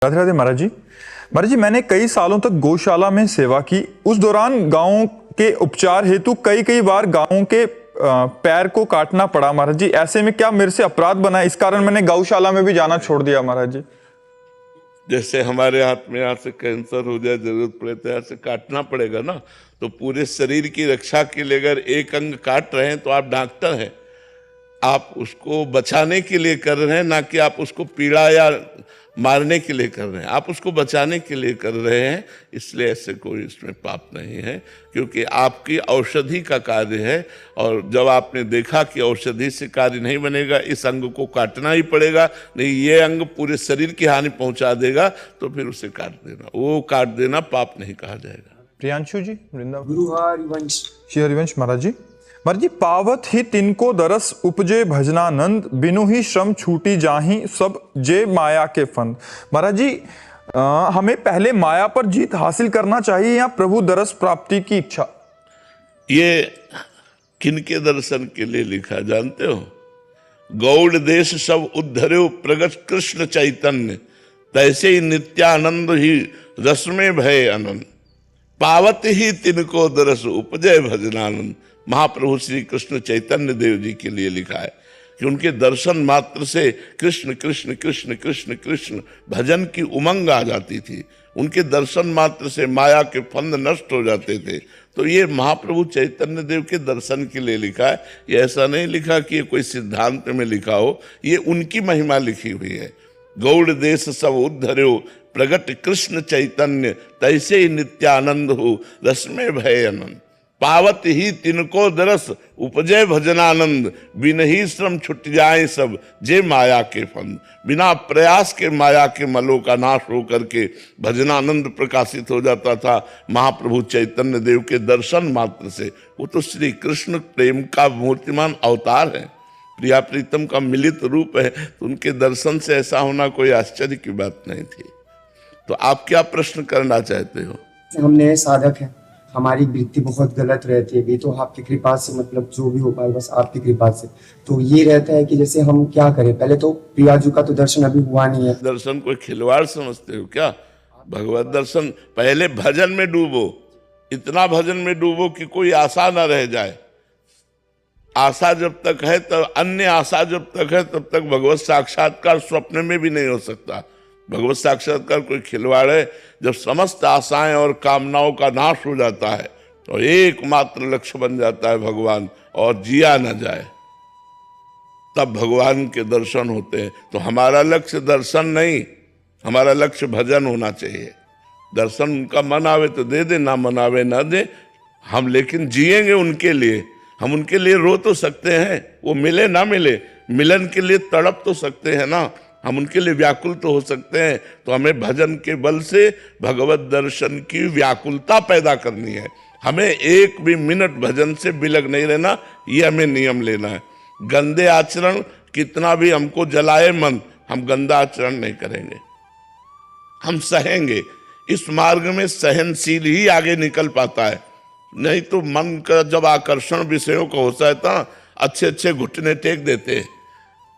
राधे राधे महाराज जी। महाराज जी, मैंने कई सालों तक गौशाला में सेवा की। उस दौरान गायों के उपचार हेतु कई बार गायों के पैर को काटना पड़ा महाराज जी। ऐसे में क्या मेरे से अपराध बना? इस कारण मैंने गौशाला में भी जाना छोड़ दिया महाराज जी। जैसे हमारे हाथ में यहाँ से कैंसर हो जाए, जरूरत पड़े तो यहाँ से काटना पड़ेगा ना। तो पूरे शरीर की रक्षा के लिए अगर एक अंग काट रहे हैं तो आप डॉक्टर हैं, आप उसको बचाने के लिए कर रहे हैं, ना कि आप उसको पीड़ा या मारने के लिए कर रहे हैं। आप उसको बचाने के लिए कर रहे हैं, इसलिए ऐसे कोई इसमें पाप नहीं है, क्योंकि आपकी औषधि का कार्य है। और जब आपने देखा कि औषधि से कार्य नहीं बनेगा, इस अंग को काटना ही पड़ेगा, नहीं ये अंग पूरे शरीर की हानि पहुंचा देगा, तो फिर उसे काट देना। वो काट देना पाप नहीं कहा जाएगा। प्रियांशु जी, वृंदावन। गुरु हरिवंश। श्री हरिवंश महाराज जी। महाराज जी, पावत ही तिनको दरस उपजे भजनानंद, बिनु ही श्रम छूटी जाही सब जे माया के फंद। महाराज जी, हमें पहले माया पर जीत हासिल करना चाहिए या प्रभु दरस प्राप्ति की इच्छा? ये किनके दर्शन के लिए लिखा जानते हो? गौड़ देश सब उद्धर्यो प्रगट कृष्ण चैतन्य, तैसे ही नित्यानंद ही रस में भय अनंत, पावत ही तिनको दरस उपजय भजनानंद। महाप्रभु श्री कृष्ण चैतन्य देव जी के लिए लिखा है कि उनके दर्शन मात्र से कृष्ण कृष्ण कृष्ण कृष्ण कृष्ण भजन की उमंग आ जाती थी। उनके दर्शन मात्र से माया के फंद नष्ट हो जाते थे। तो ये महाप्रभु चैतन्य देव के दर्शन के लिए लिखा है। ये ऐसा नहीं लिखा कि ये कोई सिद्धांत में लिखा हो, ये उनकी महिमा लिखी हुई है। गौड़ देश सब उद्धर्यो प्रगट कृष्ण चैतन्य, तैसे ही नित्यानंद हो रस में भय अनंत, पावत ही तिनको दरस उपजय भजनानंद, बिन ही श्रम छुट जाए सब जे माया के फंद। बिना प्रयास के माया के मलों का नाश हो करके भजनानंद प्रकाशित हो जाता था महाप्रभु चैतन्य देव के दर्शन मात्र से। वो तो श्री कृष्ण प्रेम का मूर्तिमान अवतार है, प्रिया प्रीतम का मिलित रूप है। तो उनके दर्शन से ऐसा होना कोई आश्चर्य की बात नहीं थी। तो आप क्या प्रश्न करना चाहते हो? हमने साधक हैं, हमारी वृत्ति बहुत गलत रहती है, भी तो आपकी कृपा से, मतलब जो भी हो पाए बस आपकी कृपा से। तो ये रहता है कि जैसे हम क्या करें, पहले तो प्रियाजू का तो दर्शन अभी हुआ नहीं है। दर्शन कोई खिलवाड़ समझते हो क्या? भगवत दर्शन पहले भजन में डूबो, इतना भजन में डूबो कि कोई आशा ना रह जाए। आशा जब तक है तब, अन्य आशा जब तक है तब तक भगवत साक्षात्कार स्वप्न में भी नहीं हो सकता। भगवत साक्षात्कार कोई खिलवाड़ है। जब समस्त आशाएं और कामनाओं का नाश हो जाता है तो एकमात्र लक्ष्य बन जाता है भगवान, और जिया न जाए, तब भगवान के दर्शन होते हैं। तो हमारा लक्ष्य दर्शन नहीं, हमारा लक्ष्य भजन होना चाहिए। दर्शन उनका मन आवे तो दे दे, ना मन आवे ना दे, हम लेकिन जिएंगे उनके लिए। हम उनके लिए रो तो सकते हैं, वो मिले ना मिले, मिलन के लिए तड़प तो सकते हैं ना, हम उनके लिए व्याकुल तो हो सकते हैं। तो हमें भजन के बल से भगवत दर्शन की व्याकुलता पैदा करनी है। हमें एक भी मिनट भजन से बिलग नहीं रहना, ये हमें नियम लेना है। गंदे आचरण कितना भी हमको जलाए मन, हम गंदा आचरण नहीं करेंगे, हम सहेंगे। इस मार्ग में सहनशील ही आगे निकल पाता है। नहीं तो मन का जब आकर्षण विषयों का होता है तो अच्छे अच्छे घुटने टेक देते हैं,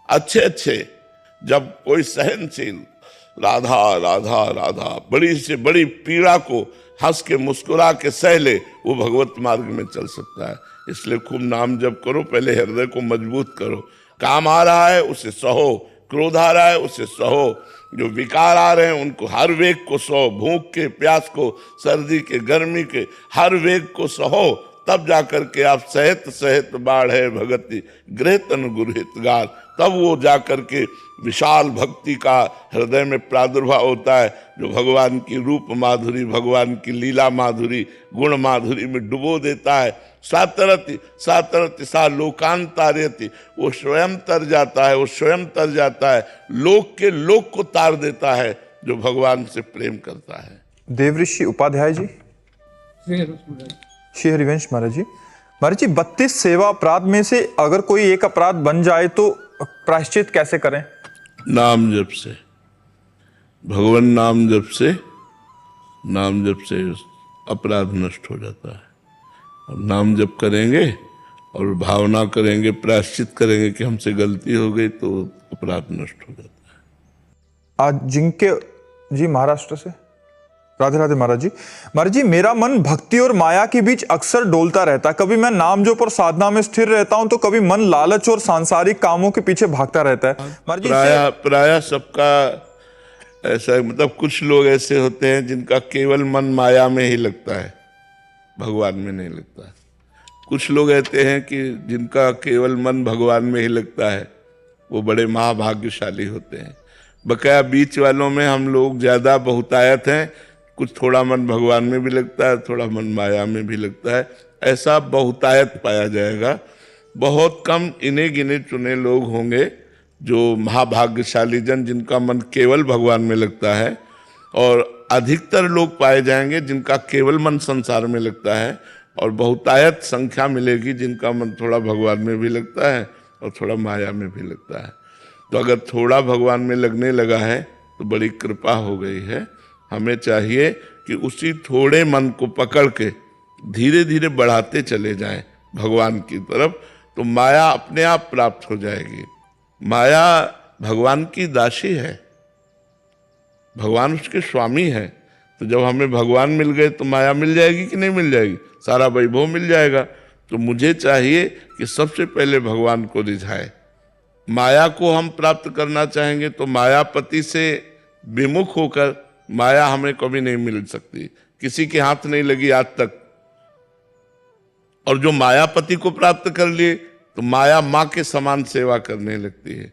अच्छे। जब कोई सहनशील राधा राधा राधा बड़ी से बड़ी पीड़ा को हंस के मुस्कुरा के सह ले, वो भगवत मार्ग में चल सकता है। इसलिए खूब नाम जप करो, पहले हृदय को मजबूत करो। काम आ रहा है उसे सहो, क्रोध आ रहा है उसे सहो, जो विकार आ रहे हैं उनको हर वेग को सहो, भूख के प्यास को, सर्दी के गर्मी के हर वेग को सहो। तब जाकर के आप सहत सहत बाढ़ है भगति गृह तन गुरहितगार, तब वो जाकर के विशाल भक्ति का हृदय में प्रादुर्भाव होता है, जो भगवान की रूप माधुरी, भगवान की लीला माधुरी, गुण माधुरी में डुबो देता है। सातरति सातरति सा लोकांतार्यति, वो स्वयं तर जाता है, वो स्वयं तर जाता है, लोक के लोक को तार देता है जो भगवान से प्रेम करता है। देवऋषि उपाध्याय जी। श्री हरिवंश महाराज जी। महाराज जी, 32 सेवा अपराध में से अगर कोई एक अपराध बन जाए तो प्रायश्चित कैसे करें? नाम जप से, भगवान नाम जप से, नाम जप से अपराध नष्ट हो जाता है। अब नाम जप करेंगे और भावना करेंगे, प्रायश्चित करेंगे कि हमसे गलती हो गई, तो अपराध नष्ट हो जाता है। आज जी महाराष्ट्र से। राधे राधे महाराज जी। महाराज जी, मेरा मन भक्ति और माया के बीच अक्सर डोलता रहता है। कभी मैं नाम जोप और साधना में स्थिर रहता हूं तो कभी मन लालच और सांसारिक कामों के पीछे भागता रहता है। महाराज जी, प्राय सबका ऐसा, मतलब कुछ लोग ऐसे होते हैं जिनका केवल मन माया में ही लगता है, भगवान में नहीं लगता है। कुछ लोग ऐसे हैं कि जिनका केवल मन भगवान में ही लगता है, वो बड़े महाभाग्यशाली होते हैं। बकाया बीच वालों में हम लोग ज्यादा बहुतायत हैं, कुछ थोड़ा मन भगवान में भी लगता है, थोड़ा मन माया में भी लगता है, ऐसा बहुतायत पाया जाएगा। बहुत कम इन्हें गिने चुने लोग होंगे जो महाभाग्यशाली जन जिनका मन केवल भगवान में लगता है, और अधिकतर लोग पाए जाएंगे जिनका केवल मन संसार में लगता है, और बहुतायत संख्या मिलेगी जिनका मन थोड़ा भगवान में भी लगता है और थोड़ा माया में भी लगता है। तो अगर थोड़ा भगवान में लगने लगा है तो बड़ी कृपा हो गई है। हमें चाहिए कि उसी थोड़े मन को पकड़ के धीरे धीरे बढ़ाते चले जाएं भगवान की तरफ, तो माया अपने आप प्राप्त हो जाएगी। माया भगवान की दासी है, भगवान उसके स्वामी है। तो जब हमें भगवान मिल गए तो माया मिल जाएगी कि नहीं मिल जाएगी, सारा वैभव मिल जाएगा। तो मुझे चाहिए कि सबसे पहले भगवान को रिझाए। माया को हम प्राप्त करना चाहेंगे तो मायापति से विमुख होकर माया हमें कभी नहीं मिल सकती, किसी के हाथ नहीं लगी आज तक। और जो मायापति को प्राप्त कर लिए तो माया माँ के समान सेवा करने लगती है,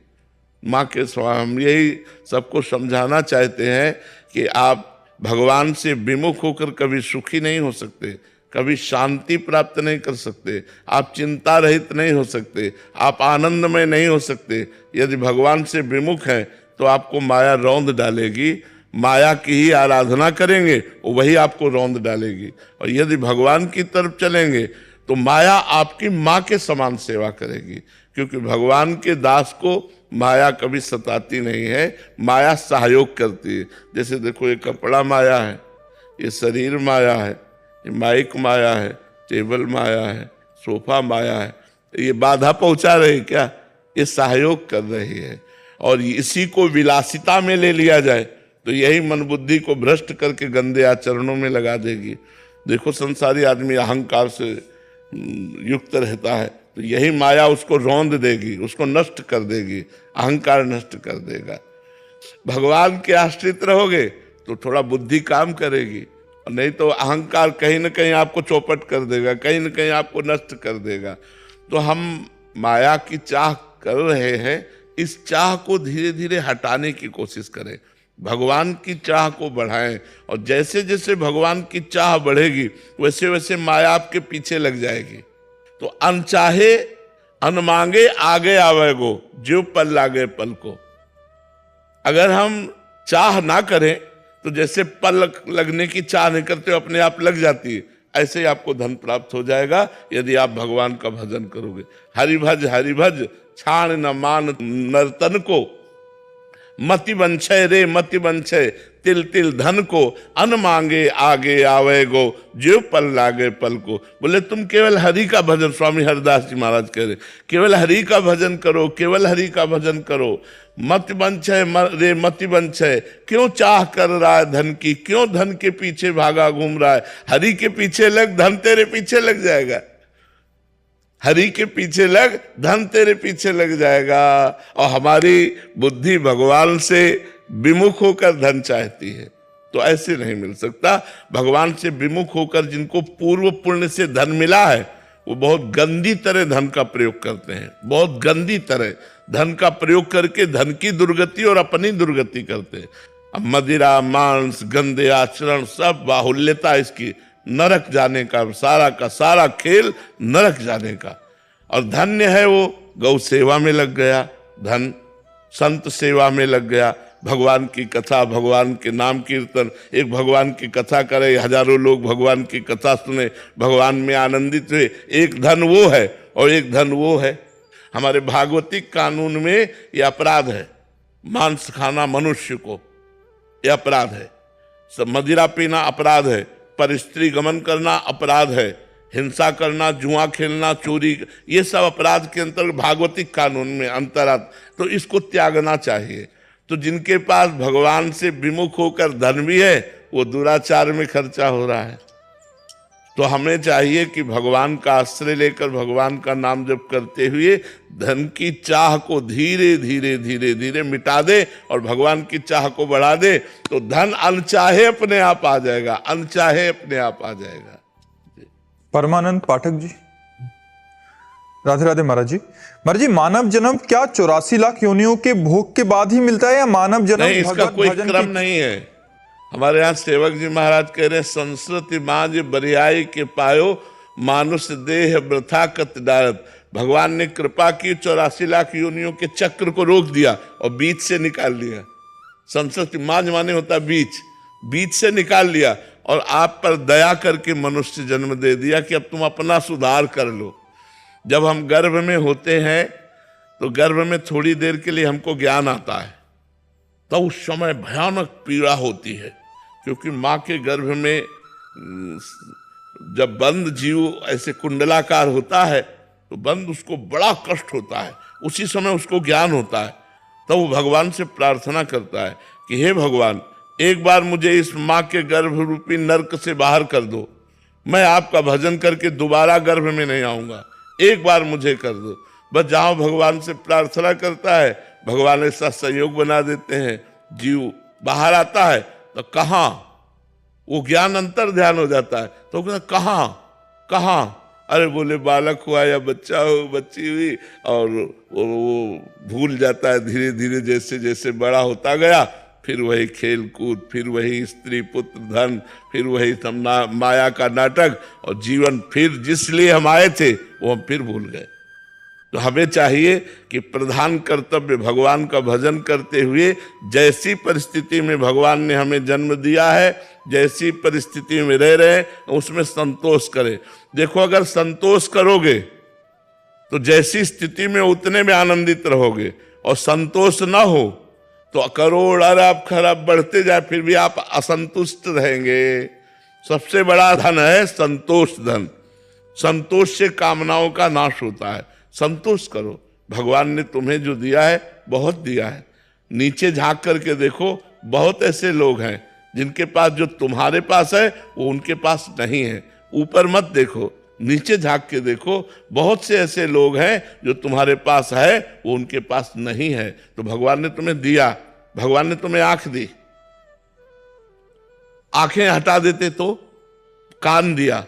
माँ के समान। हम यही सबको समझाना चाहते हैं कि आप भगवान से विमुख होकर कभी सुखी नहीं हो सकते, कभी शांति प्राप्त नहीं कर सकते, आप चिंता रहित नहीं हो सकते, आप आनंद में नहीं हो सकते। यदि भगवान से विमुख हैं तो आपको माया रौंद डालेगी, माया की ही आराधना करेंगे वो वही आपको रौंद डालेगी। और यदि भगवान की तरफ चलेंगे तो माया आपकी माँ के समान सेवा करेगी, क्योंकि भगवान के दास को माया कभी सताती नहीं है, माया सहयोग करती है। जैसे देखो, ये कपड़ा माया है, ये शरीर माया है, ये माइक माया है, टेबल माया है, सोफा माया है। ये बाधा पहुंचा रही क्या? ये सहयोग कर रही है। और इसी को विलासिता में ले लिया जाए तो यही मन बुद्धि को भ्रष्ट करके गंदे आचरणों में लगा देगी। देखो, संसारी आदमी अहंकार से युक्त रहता है तो यही माया उसको रौंद देगी, उसको नष्ट कर देगी, अहंकार नष्ट कर देगा। भगवान के आश्रित रहोगे तो थोड़ा बुद्धि काम करेगी, और नहीं तो अहंकार कहीं ना कहीं आपको चौपट कर देगा, कहीं ना कहीं आपको नष्ट कर देगा। तो हम माया की चाह कर रहे हैं, इस चाह को धीरे धीरे हटाने की कोशिश करें, भगवान की चाह को बढ़ाएं। और जैसे जैसे भगवान की चाह बढ़ेगी वैसे वैसे माया आपके पीछे लग जाएगी। तो अनचाहे अनमांगे आगे आवेगो, जो पल लागे पल को। अगर हम चाह ना करें तो जैसे पल लगने की चाह नहीं करते अपने आप लग जाती है, ऐसे ही आपको धन प्राप्त हो जाएगा यदि आप भगवान का भजन करोगे। हरि भज छाण न मान नर्तन को, मति बंछय रे मति बंछय तिल तिल धन को, अन मांगे आगे आवेगो, जो पल लागे पल को। बोले तुम केवल हरि का भजन, स्वामी हरिदास जी महाराज कह रहे, केवल हरि का भजन करो, केवल हरि का भजन करो। मति बंछय रे मति बंछय, क्यों चाह कर रहा है धन की, क्यों धन के पीछे भागा घूम रहा है। हरि के पीछे लग, धन तेरे पीछे लग जाएगा। हरि के पीछे लग, धन तेरे पीछे लग जाएगा। और हमारी बुद्धि भगवान से विमुख होकर धन चाहती है, तो ऐसे नहीं मिल सकता। भगवान से विमुख होकर जिनको पूर्व पुण्य से धन मिला है वो बहुत गंदी तरह धन का प्रयोग करते हैं, बहुत गंदी तरह धन का प्रयोग करके धन की दुर्गति और अपनी दुर्गति करते हैं। अब मदिरा, मांस, गंदे आचरण, सब बाहुल्यता इसकी, नरक जाने का सारा खेल नरक जाने का। और धन्य है वो गौ सेवा में लग गया, धन संत सेवा में लग गया, भगवान की कथा, भगवान के नाम कीर्तन। एक भगवान की कथा करे, हजारों लोग भगवान की कथा सुने, भगवान में आनंदित हुए। एक धन वो है और एक धन वो है। हमारे भागवतिक कानून में यह अपराध है, मांस खाना मनुष्य को यह अपराध है, सब मदिरा पीना अपराध है, पर स्त्री गमन करना अपराध है, हिंसा करना, जुआ खेलना, चोरी, ये सब अपराध के अंतर्गत भागवतिक कानून में अंतरात। तो इसको त्यागना चाहिए। तो जिनके पास भगवान से विमुख होकर धन भी है वो दुराचार में खर्चा हो रहा है। तो हमें चाहिए कि भगवान का आश्रय लेकर भगवान का नाम जप करते हुए धन की चाह को धीरे धीरे धीरे धीरे मिटा दे और भगवान की चाह को बढ़ा दे, तो धन अनचाहे अपने आप आ जाएगा, अनचाहे अपने आप आ जाएगा। परमानंद पाठक जी, राधे राधे महाराज जी। महाराज जी, मानव जन्म क्या 84 लाख योनियों के भोग के बाद ही मिलता है या मानव जन्म नहीं, इसका कोई क्रम नहीं है। हमारे यहाँ सेवक जी महाराज कह रहे हैं, संस्कृति मांझ बरियाई के पायो मानुष देह वृथा कत डारत। भगवान ने कृपा की, 84 लाख योनियों के चक्र को रोक दिया और बीच से निकाल लिया। संस्कृति मांझ माने होता बीच, बीच से निकाल लिया और आप पर दया करके मनुष्य जन्म दे दिया कि अब तुम अपना सुधार कर लो। जब हम गर्भ में होते हैं तो गर्भ में थोड़ी देर के लिए हमको ज्ञान आता है, तो उस समय भयानक पीड़ा होती है, क्योंकि माँ के गर्भ में जब बंद जीव ऐसे कुंडलाकार होता है तो बंद उसको बड़ा कष्ट होता है। उसी समय उसको ज्ञान होता है, तो वो भगवान से प्रार्थना करता है कि हे भगवान, एक बार मुझे इस माँ के गर्भ रूपी नरक से बाहर कर दो, मैं आपका भजन करके दोबारा गर्भ में नहीं आऊंगा, एक बार मुझे कर दो। बस जहां भगवान से प्रार्थना करता है, भगवान ऐसा सहयोग बना देते हैं, जीव बाहर आता है तो कहाँ वो ज्ञान अंतर ध्यान हो जाता है, तो कहता कहाँ, अरे बोले बालक हुआ या बच्चा हो बच्ची हुई, और वो भूल जाता है धीरे धीरे, जैसे जैसे बड़ा होता गया, फिर वही खेल कूद, फिर वही स्त्री पुत्र धन, फिर वही माया का नाटक, और जीवन फिर जिस लिए हम आए थे वो हम फिर भूल गए। तो हमें चाहिए कि प्रधान कर्तव्य भगवान का भजन करते हुए, जैसी परिस्थिति में भगवान ने हमें जन्म दिया है, जैसी परिस्थिति में रह रहे हैं, उसमें संतोष करें। देखो, अगर संतोष करोगे तो जैसी स्थिति में उतने में आनंदित रहोगे, और संतोष ना हो तो करोड़ अरब खरब बढ़ते जाए फिर भी आप असंतुष्ट रहेंगे। सबसे बड़ा धन है संतोष धन। संतोष से कामनाओं का नाश होता है। संतोष करो, भगवान ने तुम्हें जो दिया है बहुत दिया है। नीचे झांक करके देखो, बहुत ऐसे लोग हैं जिनके पास जो तुम्हारे पास है वो उनके पास नहीं है। ऊपर मत देखो, नीचे झांक के देखो, बहुत से ऐसे लोग हैं जो तुम्हारे पास है वो उनके पास नहीं है। तो भगवान ने तुम्हें दिया, भगवान ने तुम्हें आंख दी, आंखें हटा देते तो कान दिया,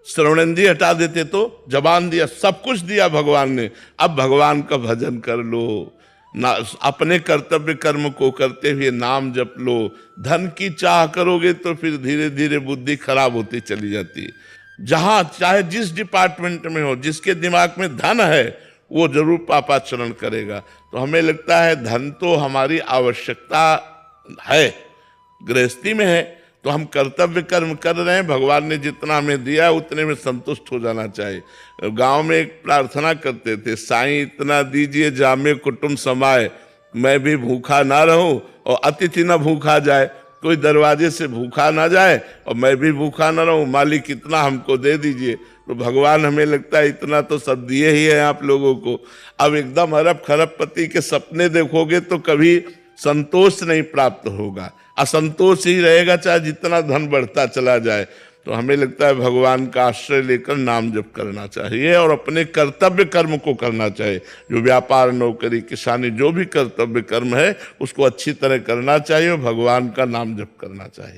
श्रवणेंद्रिय हटा देते तो जबान दिया, सब कुछ दिया भगवान ने। अब भगवान का भजन कर लो, ना अपने कर्तव्य कर्म को करते हुए नाम जप लो। धन की चाह करोगे तो फिर धीरे धीरे बुद्धि खराब होती चली जाती है। जहां चाहे जिस डिपार्टमेंट में हो, जिसके दिमाग में धन है वो जरूर पापाचरण करेगा। तो हमें लगता है धन तो हमारी आवश्यकता है, गृहस्थी में है तो हम कर्तव्य कर्म कर रहे हैं, भगवान ने जितना हमें दिया उतने में संतुष्ट हो जाना चाहिए। गांव में एक प्रार्थना करते थे, साईं इतना दीजिए जामे कुटुंब समाए, मैं भी भूखा ना रहूं और अतिथि ना भूखा जाए। कोई दरवाजे से भूखा ना जाए और मैं भी भूखा ना रहूं, मालिक इतना हमको दे दीजिए। तो भगवान हमें लगता है इतना तो सब दिए ही है आप लोगों को। अब एकदम अरब खरबपति के सपने देखोगे तो कभी संतोष नहीं प्राप्त होगा, असंतोष ही रहेगा चाहे जितना धन बढ़ता चला जाए। तो हमें लगता है भगवान का आश्रय लेकर नाम जप करना चाहिए और अपने कर्तव्य कर्म को करना चाहिए। जो व्यापार, नौकरी, किसानी, जो भी कर्तव्य कर्म है उसको अच्छी तरह करना चाहिए और भगवान का नाम जप करना चाहिए।